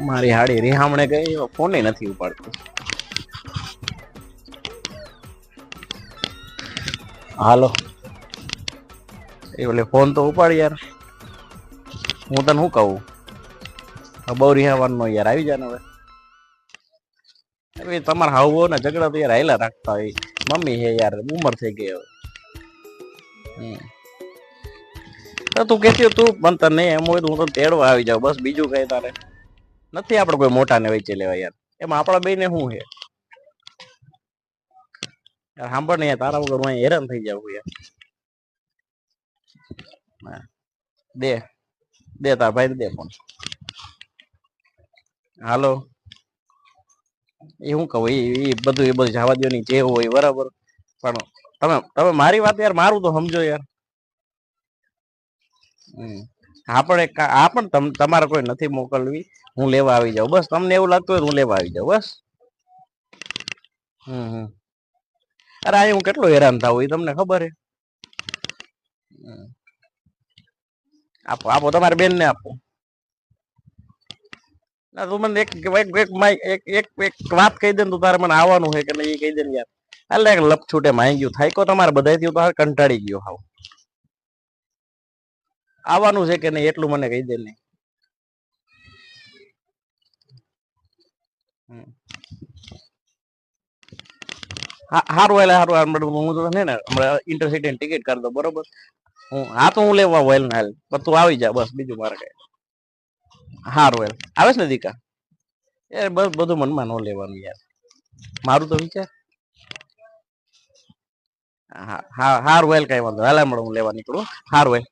મારી હાડી રીહામણે ગઈ ફોન નથી ઉપાડતી. હાલો એ ઓલે ફોન તો ઉપાડ યાર. હું તને શું કહું બહુ રિહાવાનું નો યાર. આવી જાય ને હવે તમારા હાવ ને ઝઘડા તો યાર હાયલા રાખતા હોય. મમ્મી હે યાર ઉંમર થઈ ગઈ હવે. તું કેતી તું પણ તને એમ હોય તો હું તો તેડવા આવી જાઉં બસ. બીજું કઈ તારે નથી. આપડે કોઈ મોટા ને વચ્ચે લેવા યાર. એમાં આપડા બે ને શું છે યાર. સાંભળ ને યાર તારા વગર હું હેરાન થઈ જાઉં યાર. દે દે તાર ભાઈ દે ફોન. હાલો એ હું કહું એ બધું જવા દો ની જે હોય બરાબર. પણ તમે મારી વાત યાર મારું તો સમજો યાર. હા પણ તમારે કોઈ નથી મોકલવી. હું લેવા આવી જાઉં બસ. તમને એવું લાગતું હોય હું લેવા આવી જાઉં બસ. અરે આ હું કેટલો હેરાન થાવ એ તમને ખબર હે. આપો આપો તમારી બેન ને આપો. ના તું મને એક વાત કહી દે ને તું તારે મને આવવાનું છે કે નહીં એ કહી દે ને યાર. એટલે લપ છૂટે માંગી ગયું થાય કો તમારે બધા થયું તો કંટાળી ગયો હાવ. આવવાનું છે કે નહીં એટલું મને કહી દે ને. હારું એટલે હારું હું તો ને ઇન્ટરસિટી ટિકિટ કરી દો બરોબર. હા તો હું લેવા વેલ ને હાલ પણ તું આવી જા બસ. બીજું મારે કઈ હારું વેલ આવે છે ને દીકા. યાર બસ બધું મનમાં ન લેવાનું યાર. મારું તો વિચાર. હા હારું વેલ કઈ વાંધો હાલ હું લેવા નીકળું. હારું વેલ.